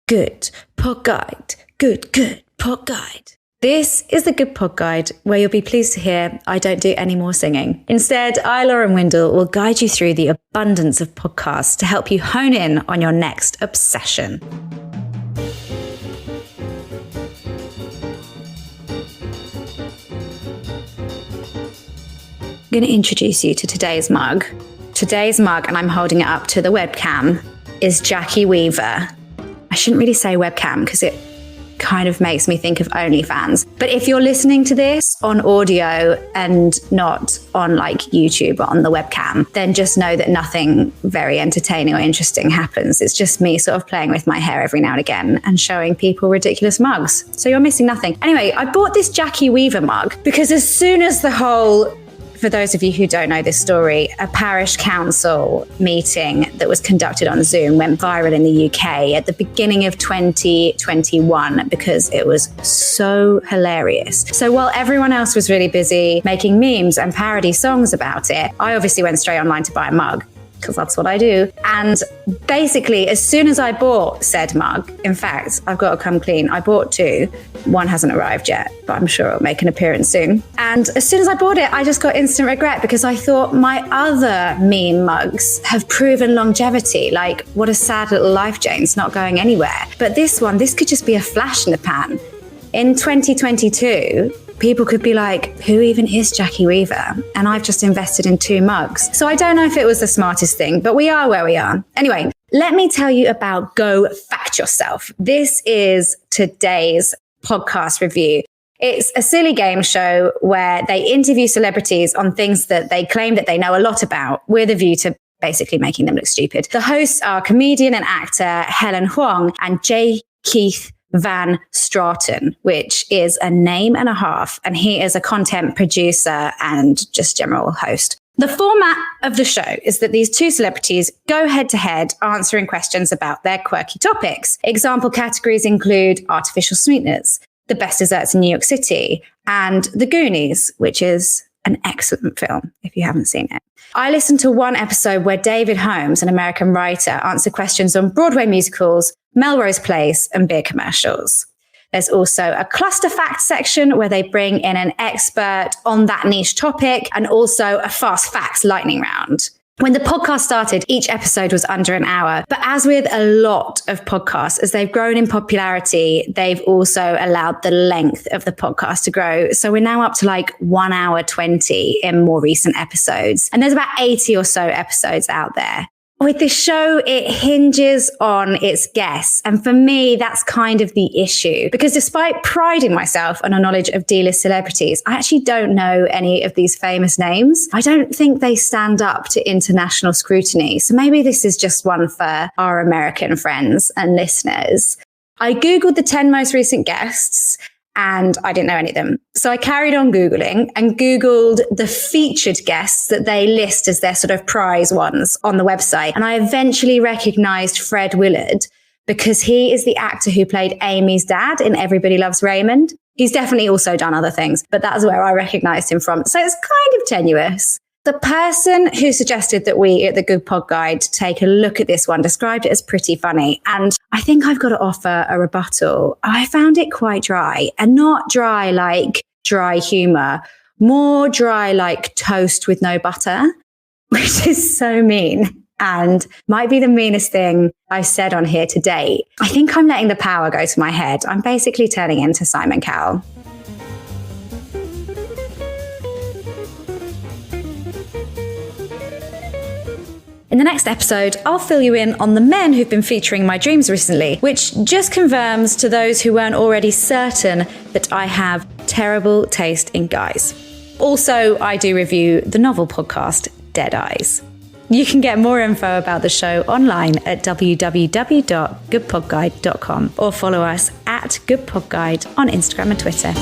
Good Pod Guide. Good Pod Guide. This is the Good Pod Guide, where you'll be pleased to hear I don't do any more singing. Instead, I, Lauren Windle, will guide you through the abundance of podcasts to help you hone in on your next obsession. I'm going to introduce you to today's mug. Today's mug, and I'm holding it up to the webcam, is Jackie Weaver. I shouldn't really say webcam because it kind of makes me think of OnlyFans. But if you're listening to this on audio and not on like YouTube or on the webcam, then just know that nothing very entertaining or interesting happens. It's just me sort of playing with my hair every now and again and showing people ridiculous mugs. So you're missing nothing. Anyway, I bought this Jackie Weaver mug because as soon as the whole, for those of you who don't know this story, a parish council meeting that was conducted on Zoom went viral in the UK at the beginning of 2021 because it was so hilarious. So while everyone else was really busy making memes and parody songs about it, I obviously went straight online to buy a mug, because that's what I do. And basically, as soon as I bought said mug, in fact, I've got to come clean, I bought two. One hasn't arrived yet, but I'm sure it'll make an appearance soon. And as soon as I bought it, I just got instant regret because I thought my other meme mugs have proven longevity. Like, what a sad little life, Jane's not going anywhere. But this one, this could just be a flash in the pan. In 2022, people could be like, who even is Jackie Weaver? And I've just invested in two mugs. So I don't know if it was the smartest thing, but we are where we are. Anyway, let me tell you about Go Fact Yourself. This is today's podcast review. It's a silly game show where they interview celebrities on things that they claim that they know a lot about with a view to basically making them look stupid. The hosts are comedian and actor Helen Huang and J. Keith Van Straten, which is a name and a half, and he is a content producer and just general host. The format of the show is that these two celebrities go head to head answering questions about their quirky topics. Example categories include artificial sweeteners, the best desserts in New York City, and The Goonies, which is an excellent film if you haven't seen it. I listened to one episode where David Holmes, an American writer, answered questions on Broadway musicals, Melrose Place, and beer commercials. There's also a cluster fact section where they bring in an expert on that niche topic, and also a fast facts lightning round. When the podcast started, each episode was under an hour. But as with a lot of podcasts, as they've grown in popularity, they've also allowed the length of the podcast to grow. So we're now up to like 1 hour 20 in more recent episodes. And there's about 80 or so episodes out there. With this show, it hinges on its guests. And for me, that's kind of the issue. Because despite priding myself on a knowledge of D-list celebrities, I actually don't know any of these famous names. I don't think they stand up to international scrutiny. So maybe this is just one for our American friends and listeners. I Googled the 10 most recent guests, and I didn't know any of them. So I carried on Googling and Googled the featured guests that they list as their sort of prize ones on the website. And I eventually recognized Fred Willard because he is the actor who played Amy's dad in Everybody Loves Raymond. He's definitely also done other things, but that's where I recognized him from. So it's kind of tenuous. The person who suggested that we at the Good Pod Guide take a look at this one described it as pretty funny. And I think I've got to offer a rebuttal. I found it quite dry, and not dry like dry humor, more dry like toast with no butter, which is so mean and might be the meanest thing I've said on here to date. I think I'm letting the power go to my head. I'm basically turning into Simon Cowell. In the next episode, I'll fill you in on the men who've been featuring my dreams recently, which just confirms to those who weren't already certain that I have terrible taste in guys. Also, I do review the novel podcast, Dead Eyes. You can get more info about the show online at www.goodpodguide.com or follow us at Good Pod Guide on Instagram and Twitter.